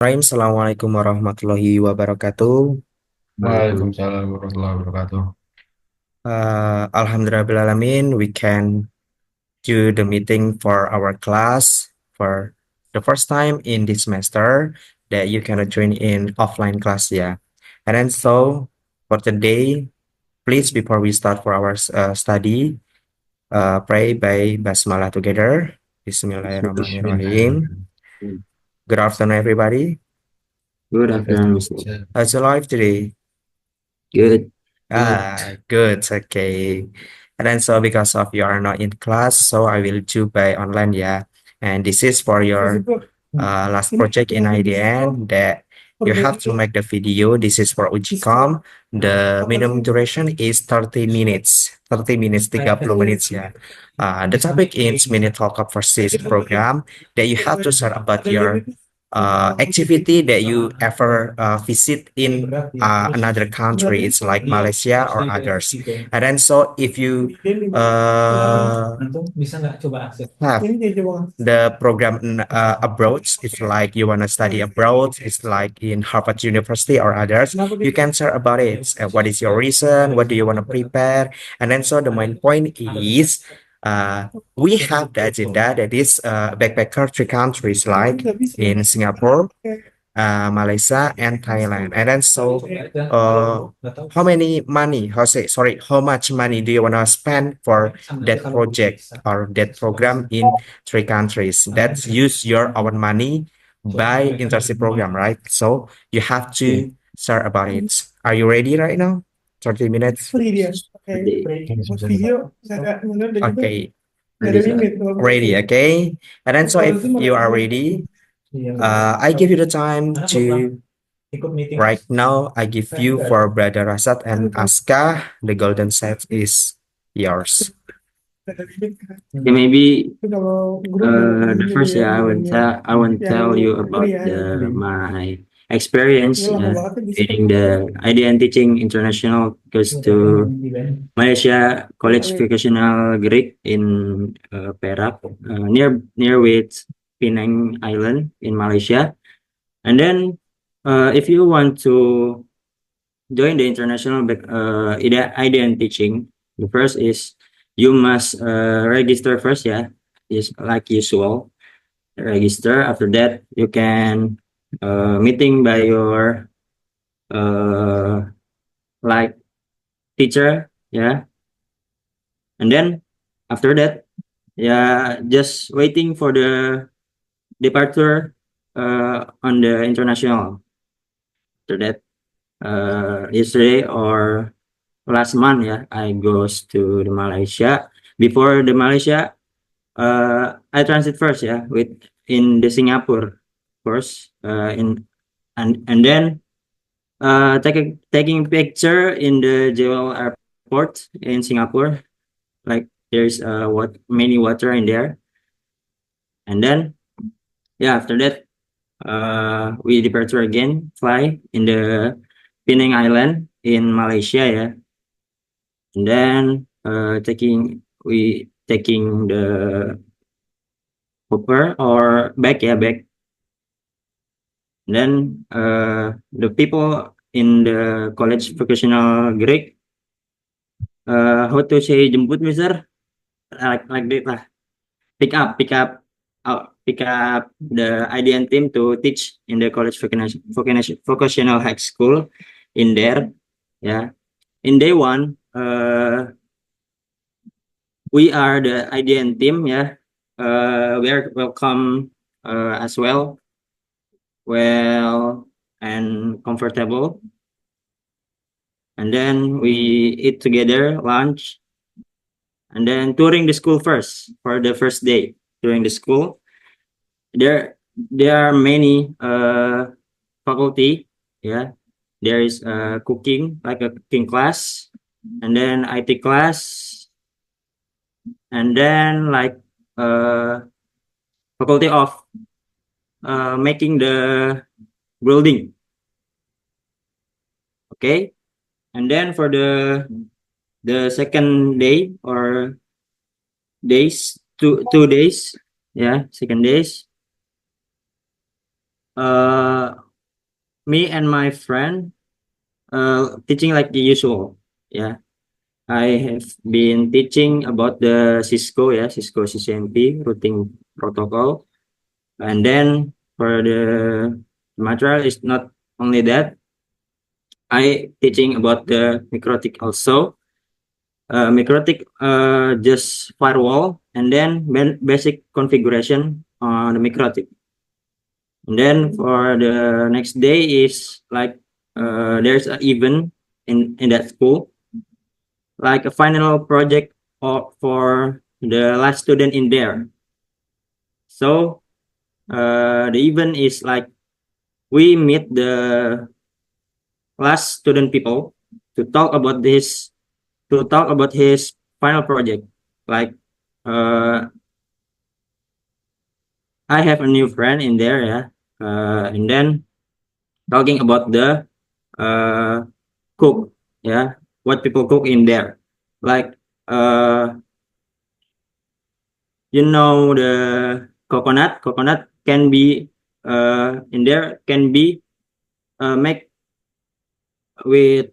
Rahim, Assalamualaikum warahmatullahi wabarakatuh. Waalaikumsalam warahmatullahi wabarakatuh. Alhamdulillahirrahmanirrahim, we can do the meeting for our class for the first time in this semester that you can join in offline class, yeah. And then so for today, please before we start for our study, pray by Basmalah together. Bismillahirrahmanirrahim. Bismillahirrahmanirrahim. Good afternoon, everybody. Good afternoon, Mr. How's your life today? Good. Good. Good. Okay. And then so because of you are not in class, so I will do by online, yeah. And this is for your last project in IDN that you have to make the video. This is for Ujicom. The minimum duration is 30 minutes. 30 minutes, 30 minutes, yeah. The topic is mini talk of Persist program that you have to share about your activity that you ever visit in another country. It's like Malaysia or others. And then so if you have the program abroad, it's like you want to study abroad, it's like in Harvard University or others, you can share about it. What is your reason? What do you want to prepare? And then so the main point is we have the agenda that is backpacker three countries like in Singapore, Malaysia, and Thailand. And then so, how many money? How much money do you want to spend for that project or that program in three countries? That use your own money by internship program, right? So you have Yeah. to start about it. Are you ready right now? 30 minutes. Ready. Okay, Ready, sir. ready. Okay, and then so if you are ready, I give you the time to right now. I give you for Brother Rasat and Aska. The golden set is yours. Okay, maybe the first, yeah, I want tell you about my experience in the IDN teaching international goes to Malaysia College Vocational Greek in Perak, near with Penang Island in Malaysia. And then, if you want to join the international IDN teaching, the first is you must register first, yeah, is like usual. Register. After that, you can meeting by your uh, like teacher, yeah. And then after that, yeah, just waiting for the departure on the international. After that, yesterday or last month, yeah, I goes to the Malaysia. Before the Malaysia, I transit first, yeah, with in the Singapore first, in and then taking picture in the JL airport in Singapore. Like there's what many water in there, and then yeah, after that we departure again, fly in the Penang Island in Malaysia, yeah, and then taking the Hooper or back, yeah, back. Then the people in the college vocational Greek, how to say jemput mister, like that lah. Pick up the IDN team to teach in the college vocational high school in there. Yeah, in day one, we are the IDN team. Yeah, we are welcome as well, well and comfortable. And then we eat together lunch, and then touring the school first for the first day. During the school, there are many faculty. Yeah, there is cooking, like a cooking class, and then IT class, and then like uh faculty of making the building. Okay, and then for the second day or days, 2 days, yeah, second days, uh, me and my friend teaching like the usual. Yeah, I have been teaching about the Cisco, yeah, Cisco CCNP routing protocol, and then for the material is not only that. I teaching about the MikroTik also. MikroTik just firewall and then basic configuration on the MikroTik. And then for the next day is like there's an event in that school, like a final project for the last student in there. So the event is like we meet the last student people to talk about this, to talk about his final project. Like uh, I have a new friend in there, yeah, and then talking about the uh, cook, yeah, what people cook in there, like uh, the coconut can be in there can be make with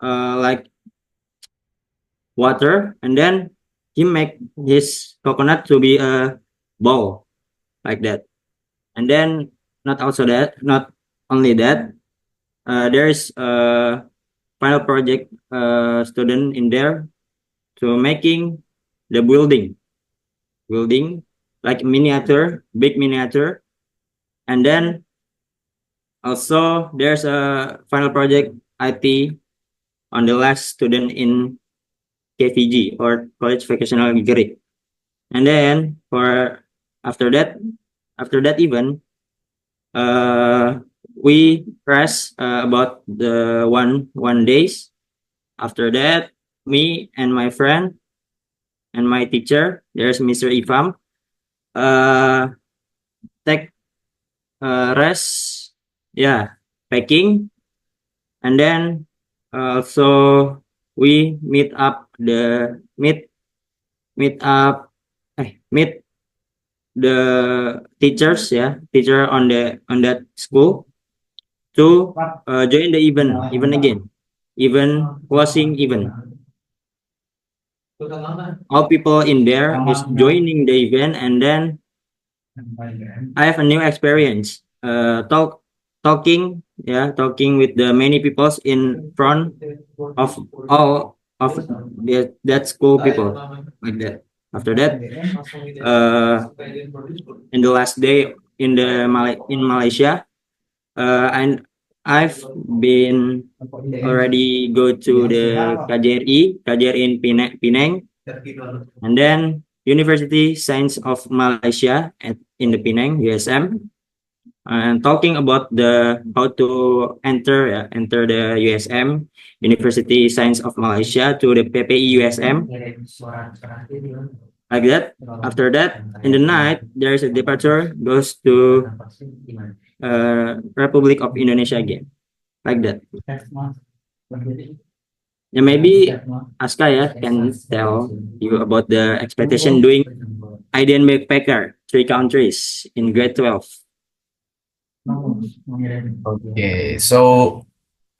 like water, and then he make his coconut to be a ball like that. And then not only that, there's a final project student in there to making the building like miniature, big miniature. And then also there's a final project IT on the last student in KVG or College Vocational Degree. And then for after that, after that event, uh, we press about the one days. After that, me and my friend and my teacher, there's Mr. Ifam, uh, take rest, yeah, packing, and then also we meet up, meet the teachers, yeah, teacher on that school to join the event again, even closing event. All people in there is joining the event, and then I have a new experience. Talking with the many peoples in front of all of that school people like that. After that, in the last day in Malaysia, and I've been already go to the KJRI in Penang, and then University Science of Malaysia in the Penang, USM, and talking about the how to enter the USM, University Science of Malaysia, to the PPI USM, like that. After that, in the night, there is a departure goes to Republic of Indonesia again, like that. Yeah, maybe Aska can tell you about the expectation doing IDN backpacker 3 countries in grade 12. Okay, so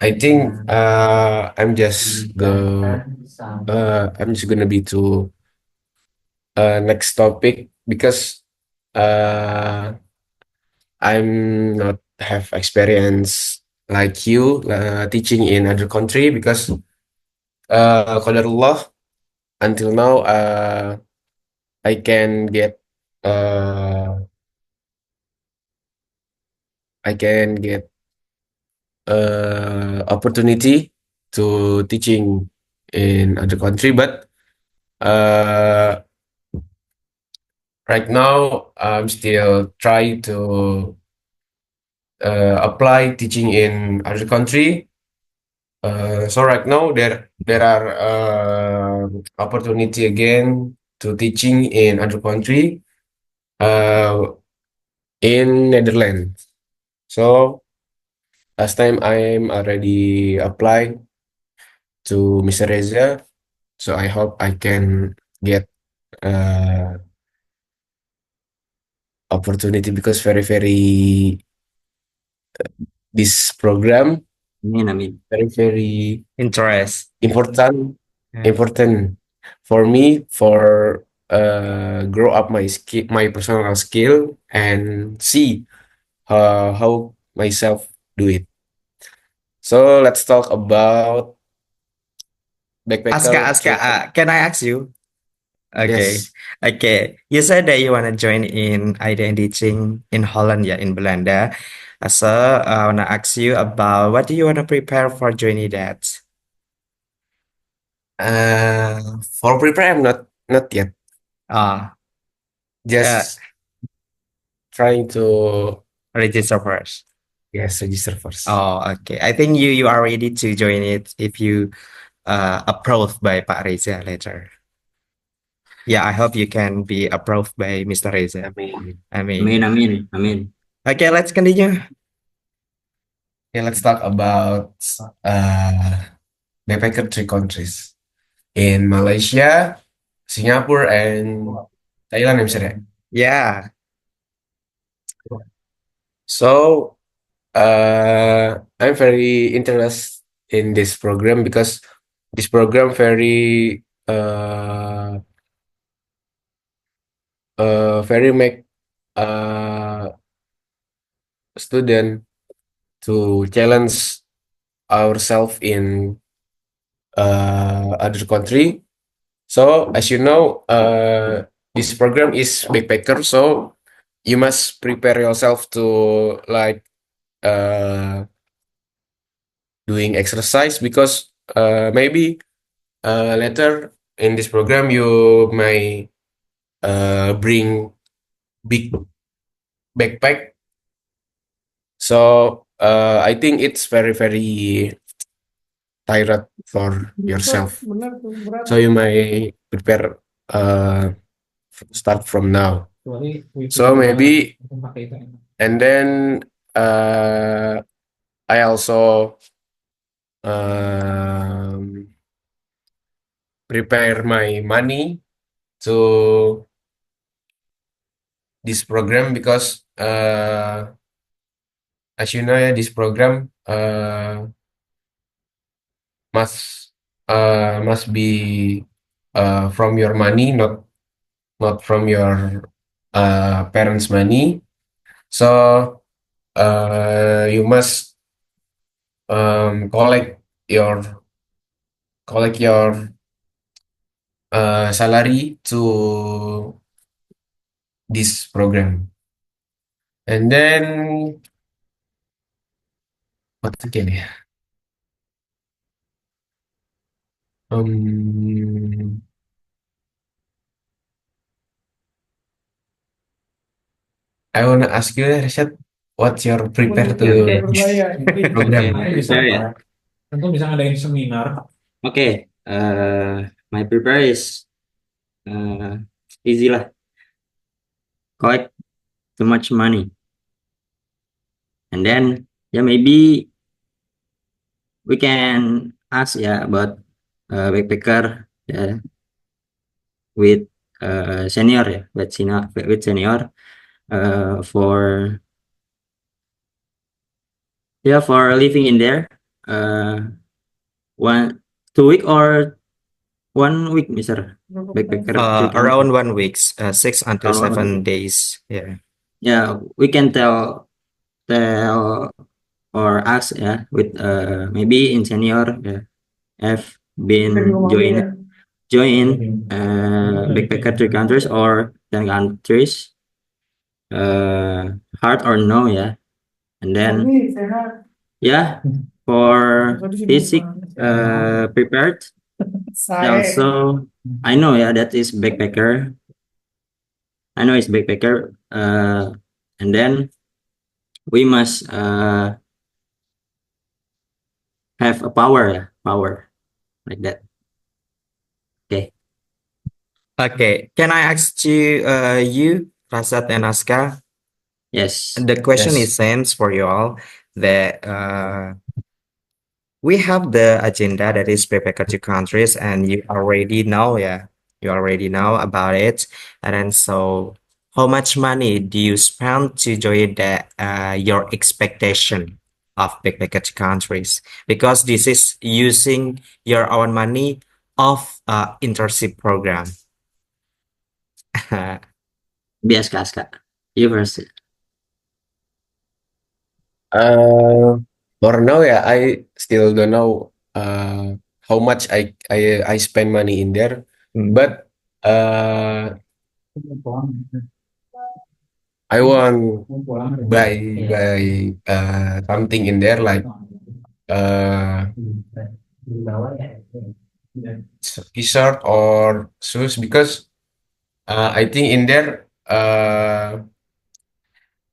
I think I'm just gonna be to next topic because uh I'm not have experience like you teaching in other country because qadarullah until now I can get uh I can get opportunity to teaching in other country, but uh right now I'm still trying to apply teaching in other country. So right now there are opportunity again to teaching in other country uh, in Netherlands. So last time I'm already applied to Mr. Reza. So I hope I can get uh, opportunity because very very this program I mean, very Interest. important Yeah. important for me for grow up my personal skill and see how myself do it. So let's talk about backpacker Aska, trip. can I ask you? Okay, Yes. okay. You said that you want to join in ID teaching in Holland, yeah, in Belanda. So I want to ask you about what do you want to prepare for joining that? For prepare, I'm not yet. Uh, uh, Just trying to register first. yes register first. Oh, okay. I think you are ready to join it if you approved by Pak Reza later. Yeah, I hope you can be approved by Mr. Reza. I mean, I I mean, mean, I mean, I mean. okay, let's continue. okay, let's talk about uh backpacker three countries in Malaysia, Singapore, and Thailand. I'm sorry. Yeah. So I'm very interested in this program because this program very make uh student to challenge ourselves in other country. So as you know, this program is backpacker. So you must prepare yourself to like doing exercise because maybe later in this program you may bring big backpack. So I think it's very tired for yourself. So you may prepare start from now. So maybe and then I also um, prepare my money to this program because as you know, yeah, this program must be from your money, not from your parents' money. So you must your collect your salary to this program, and then what again? Yeah? Um, I wanna ask you, Rashad, what's your prepare to Okay, this okay. program? Prepare ya. Tentu bisa ngadain seminar. Oke, my prepare is easy lah. Collect too much money, and then yeah, maybe we can ask about backpacker with senior with senior for for living in there uh 1 2 week or 1 week, Mister backpacker three countries. Around 1 week, 6 until Around 1 week. 7 days. Yeah. Yeah, we can tell or ask with maybe in senior have been join backpacker 3 countries or 10 countries, hard or no, and then for basic prepared. Also I know that is backpacker. I know it's backpacker. And then we must have a power like that. Okay. Okay. Can I ask you, Rasat and Aska? Yes. The question Yes. is same for you all that we have the agenda that is backpacker to countries, and you already know, you already know about it. And then so how much money do you spend to join your expectation of backpacker countries? Because this is using your own money of internship program. Bias Kak. You first. For now, yeah, I still don't know how much I spend money in there, Hmm. but I want buy something in there like uh t-shirt or shoes because I think in there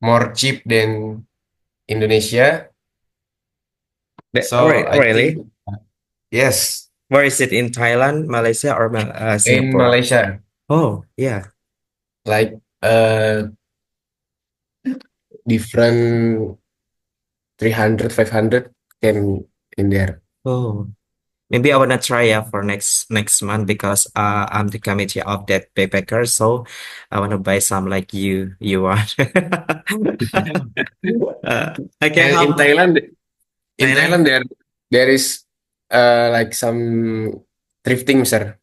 more cheap than Indonesia. So I Really? think yes, Where is it, in Thailand, Malaysia, or in Singapore? Malaysia, Oh, yeah. like different 300, 500 can in there. Oh, maybe I wanna try for next month because I'm the committee of that backpacker, so I wanna buy some like you want. Okay, And how In Thailand? Thailand there is like some thrifting, sir.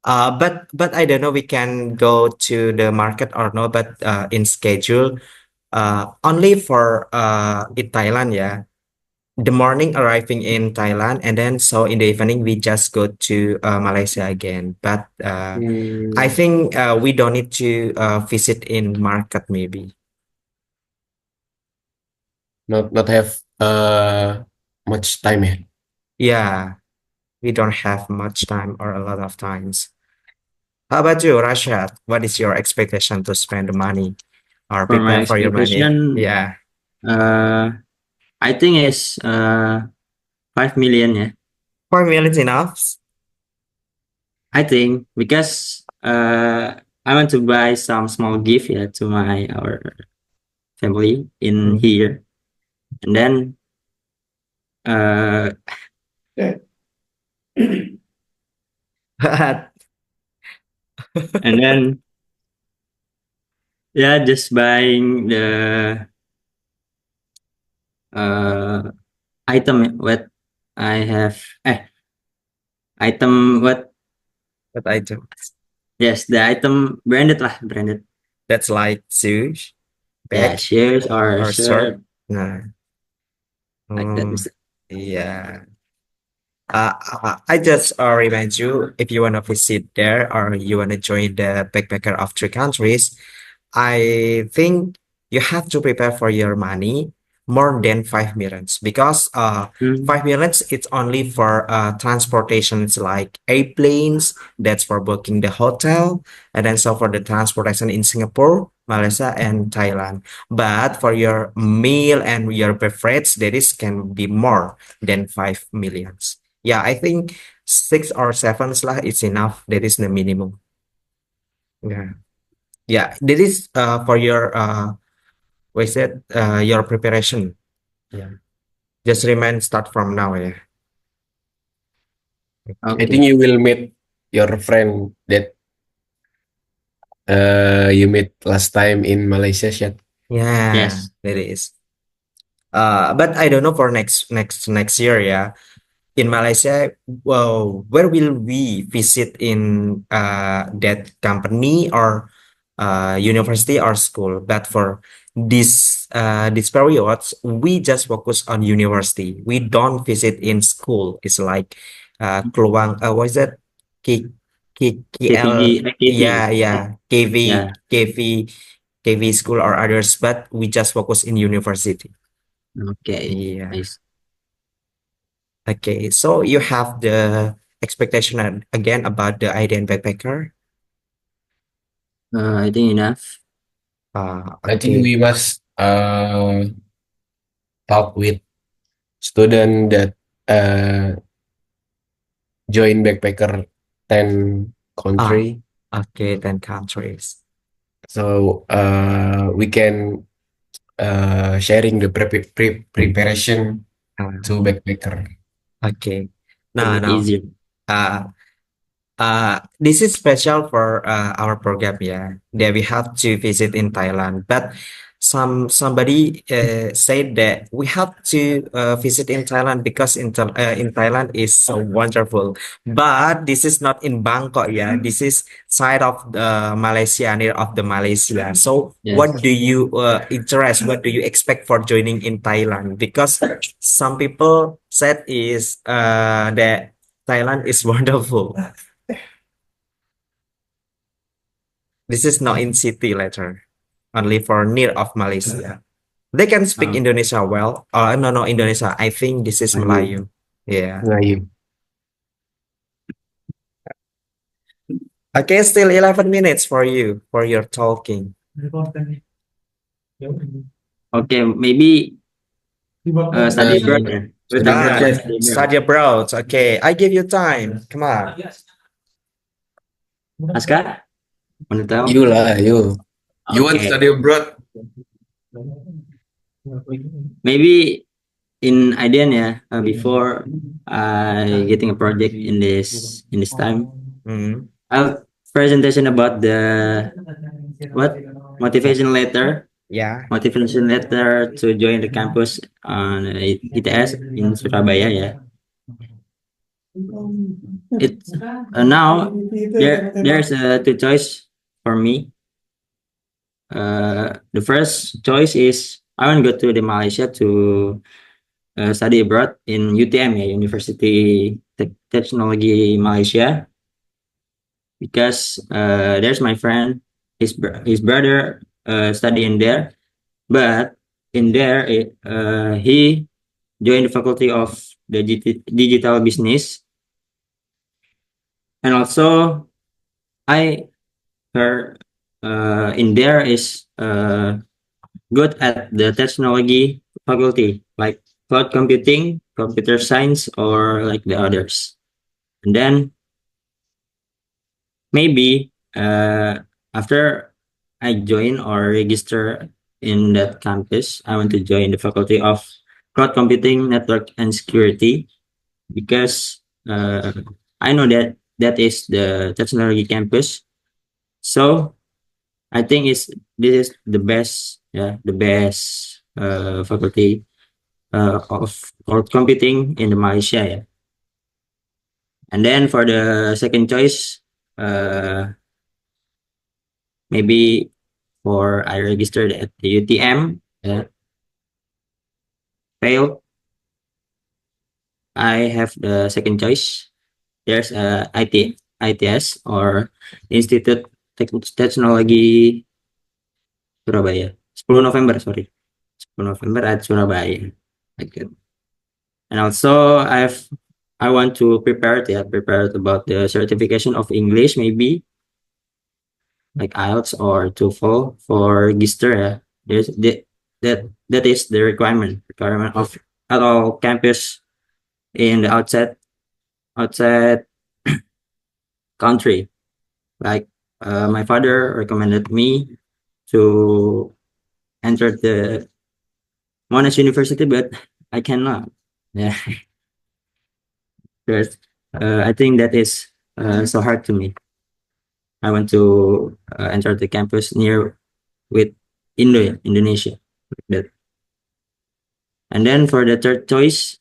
But I don't know we can go to the market or not, but in schedule, only for in Thailand, yeah. The morning arriving in Thailand, and then so in the evening we just go to Malaysia again. But I Hmm, think we don't need to visit in market maybe. not have much time, yeah. Yeah, we don't have much time or a lot of times. How about you, Rashad? What is your expectation to spend the money or For my prepare for your money? expectation, Yeah, uh, I think it's 5 million. Yeah, 4 million is enough. I think because I want to buy some small gift, yeah, to our family in Mm. here, and then uh and then yeah, just buying the uh item what I have. Item what? What item? Yes, the item branded lah, branded. That's like shoes, Yeah, bag, shoes or or shirt. shirt No. like that. Mm, yeah. I just remind you, if you want to visit there or you want to join the backpacker of 3 countries, I think you have to prepare for your money more than 5 millions because Mm, 5 millions it's only for transportations like airplanes, that's for booking the hotel, and then so for the transportation in Singapore, Malaysia, and Thailand. But for your meal and your beverage, that is can be more than 5 millions. Yeah, I think 6 or 7 lah is enough. That is the minimum. Yeah. Yeah, that is for your what is it? Your preparation. Yeah. Just remind start from now, yeah. I Okay. think okay. you will meet your friend that you met last time in Malaysia, Syed. Yeah, Yes. that is. But I don't know for next year, yeah. In Malaysia, well, where will we visit in that company or university or school? But for this periods, we just focus on university. We don't visit in school. It's like Kluang, what is that? K KTG, KL, KT. yeah, yeah, Yeah. KV school or others, but we just focus in university. Okay. Yeah. Nice. Okay, so you have the expectation again about the IDN backpacker. I think enough. I think Okay. we must talk with student that join backpacker 10 Ah, country. okay, 10 countries. So we can sharing the preparation Ah, to backpacker. okay. Make No, it no. easier. Uh, This is special for our program, yeah. That we have to visit in Thailand, but somebody said that we have to visit in Thailand because in Thailand is so wonderful. But this is not in Bangkok, yeah. This is side of the Malaysia, near of the Malaysia. So, Yes. what do you interest? What do you expect for joining in Thailand? Because some people said is that Thailand is wonderful. This is not in city letter, only for near of Malaysia. They can speak Um, Indonesia well. No, Indonesia. I think this is Melayu. Melayu. Yeah. Melayu. Okay, still 11 minutes for you for your talking. Okay, maybe study abroad. Ya. Study abroad, Ah, yes. Study abroad. study abroad. Okay, I give you time. Come on. Aska, want to tell? You lah, you. You want to Okay. study abroad? Maybe in IDN ya, before I getting a project in this time, Hmm. I'll presentation about the what motivation letter Yeah. to join the campus on ITS in Surabaya ya. It's now there's two choice for me. The first choice is I want to go to the Malaysia to study abroad in UTM ya, University Technology Malaysia, because there's my friend, his brother studying there, but in there he joined the faculty of the digital business, and also I heard in there is good at the technology faculty like cloud computing, computer science, or like the others. And then maybe after I join or register in that campus, I want to join the faculty of cloud computing, network, and security, because I know that that is the technology campus. So I think this is the best, yeah, the best faculty of cloud computing in the Malaysia. Yeah. And then for the second choice, maybe for I registered at the UTM, failed. I have the second choice. There's ITS or Institute Teknologi Surabaya. 10 November, sorry. 10 November at Surabaya. Like that. And also I want to prepare about the certification of English, maybe like IELTS or TOEFL for Gister. Yeah. There's that is the requirement of at all campus in the outside country. Like my father recommended me to enter the Monash University, but I cannot. Yeah, there's, I think that is so hard to me. I want to enter the campus near with Indonesia, like that. And then for the third choice,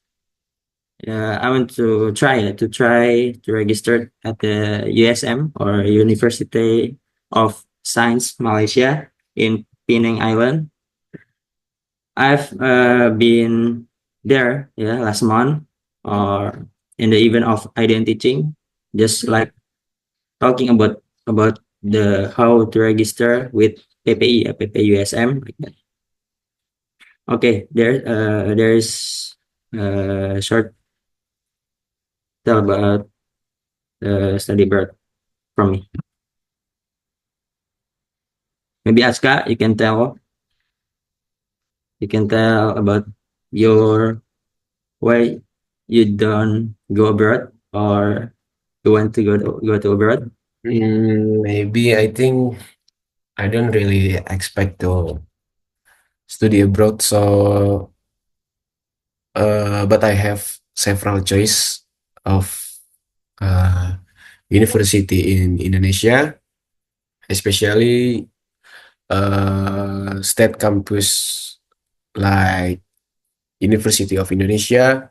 I want to try to register at the USM or University of Science Malaysia in Penang Island. I've been there, yeah, last month or in the event of identity teaching, just like talking about the how to register with PPI, PPUSM, like that. Okay, there's short tell about the study abroad from me. Maybe Aska, you can tell about your why you don't go abroad or you want to go to abroad. Maybe I think I don't really expect to study abroad, so but I have several choice of uh, university in Indonesia, especially state campus like University of Indonesia,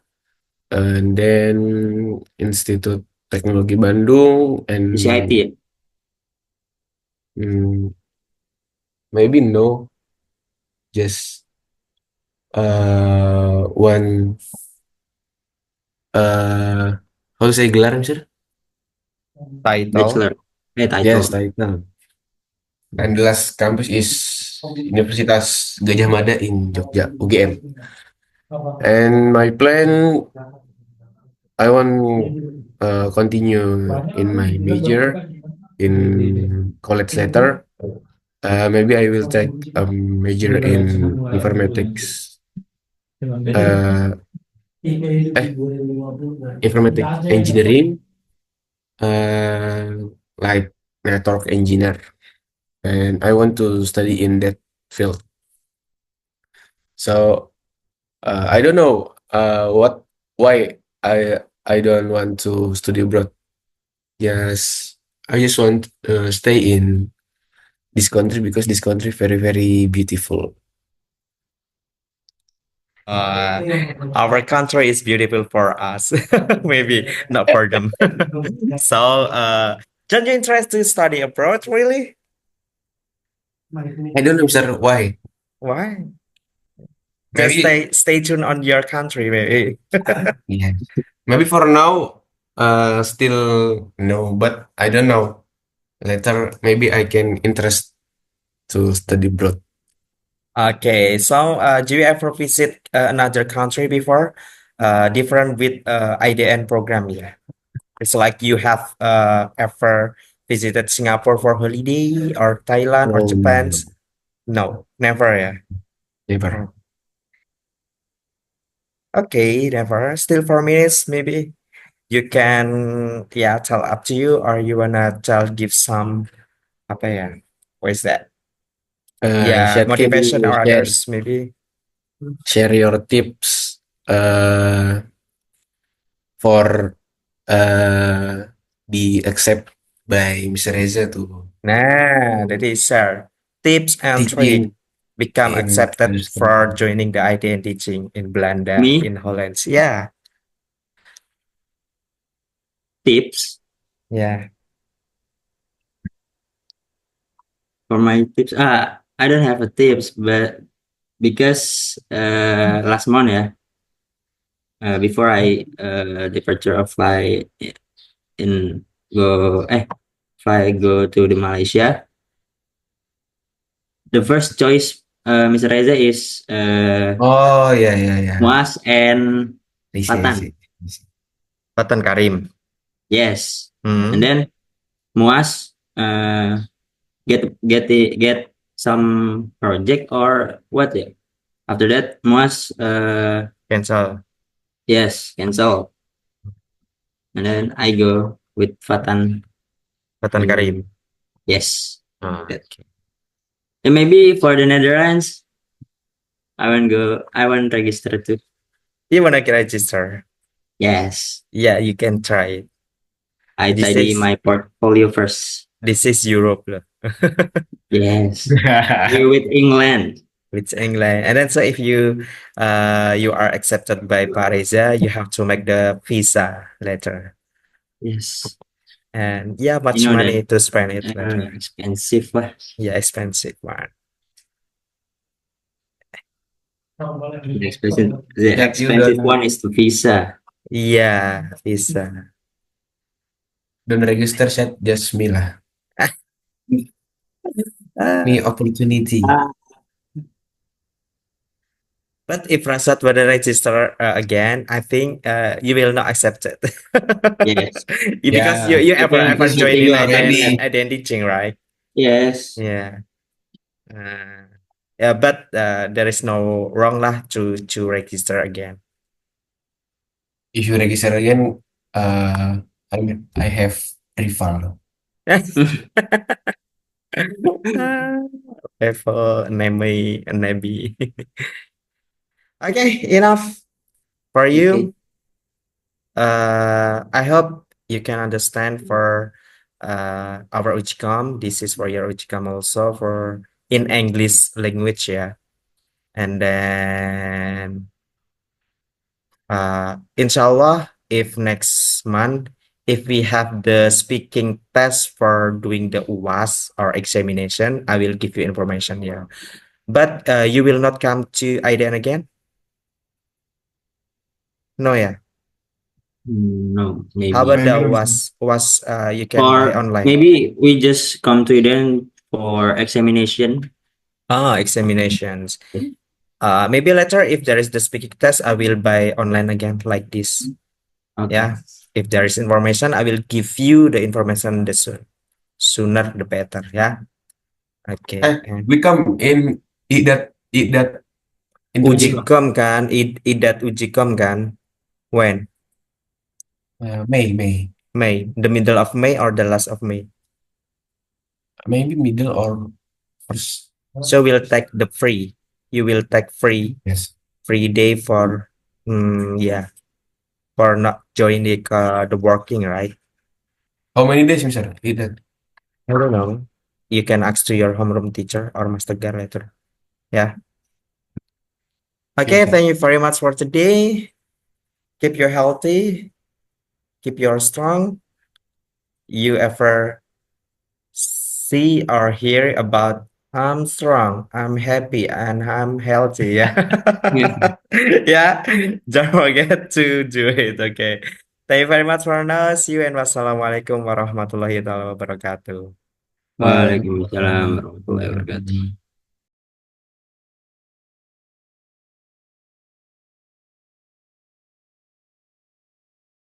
and then Institut Teknologi Bandung, and ICIT ya? mm, maybe no, just one how to say gelar, Mister? Title. Bachelor. Yes, Title. title. And the last campus is Universitas Gajah Mada in Jogja, UGM. And my plan, I want continue in my major in college later. Maybe I will take a major in informatics, informatic engineering, like network engineer, and I want to study in that field. So I don't know why I don't want to study abroad. Yes, I just want to stay in this country because this country very very beautiful. Our country is beautiful for us, maybe not for them. So, don't you interest to study abroad, really? I don't know, sir, why. Why? Just Maybe stay tuned on your country, maybe. yeah. Maybe for now, still no, but I don't know. Later, maybe I can interest to study abroad. Okay, so do you ever visit another country before? Different with IDN program, yeah. It's like you have ever visited Singapore for holiday or Thailand or No, Japan? no, No, never, yeah. never. Okay, never. Still 4 minutes, maybe you can, yeah, tell up to you, or you wanna give some, apa ya? What is that? Yeah, Shad, can motivation you or others, maybe. share your tips for be accept by Mr. Reza to Nah, that is sir. Tips and trick teaching become in accepted other for country? joining the IT and teaching in Belanda, Me, in Holland. Yeah, tips yeah. for my tips. I don't have a tips, but because last month ya, before I departure of fly in go fly go to the Malaysia, the first choice Mr. Reza is Oh, yeah. Muas and I see, I Patan. see. Button Karim. Yes, Hmm. and then Muas get some project or what ya. After that, Muas Cancel. yes, cancel, and then I go with Fatan. Button in- Karim. Yes, Ah, That. and maybe for the Netherlands, I want register too. you wanna register? Yes, Yeah, you can try it. I This tidy is my portfolio first. this is Europe loh. Yes, here with England. With England. And then so if you are accepted by Pak Reza, you have to make the visa later. Yes, And yeah, much you know money that to spend it later. expensive lah. Yeah, expensive one. The Yeah, you expensive don't one is the visa. Yeah, visa. don't register set just me lah. Me opportunity. But if Rasat were to register again, I think you will not accept it. Yes. Because Yeah, you ever Because join in you already. identity, right? yes, Yeah. Yeah, but there is no wrong lah to register again. If you register again, I have rival. Level enemy. Okay, enough for okay. you. I hope you can understand for our Ujicom. This is for your Ujicom also for in English language, yeah. And then inshallah, if next month, if we have the speaking test for doing the UAS or examination, I will give you information here. But you will not come to IDN again? No, yeah. No, maybe. How about the Maybe. UAS? UAS you can buy Or online. maybe we just come to them for examination. Examinations. Maybe later if there is the speaking test, I will buy online again like this. Okay. Yeah. If there is information, I will give you the information the sooner the better. Yeah. Okay. And We come in eat that in Ujicom kan, idat Ujicom kan. When? May, May. The middle of May or the last of May? maybe middle or first. So we'll take the free. You will take free Yes. day for yeah, for not joining the working, right? How many days, Mister? Eat that. I don't know. You can ask to your homeroom teacher or master guard later. Yeah. Okay, Okay. thank you very much for today. Keep you healthy. Keep you strong. You ever see or hear about I'm strong, I'm happy, and I'm healthy. Yeah. Yeah. Don't forget to do it. Okay. Thank you very much for now. See you and wassalamualaikum warahmatullahi wabarakatuh. Waalaikumsalam warahmatullahi wabarakatuh.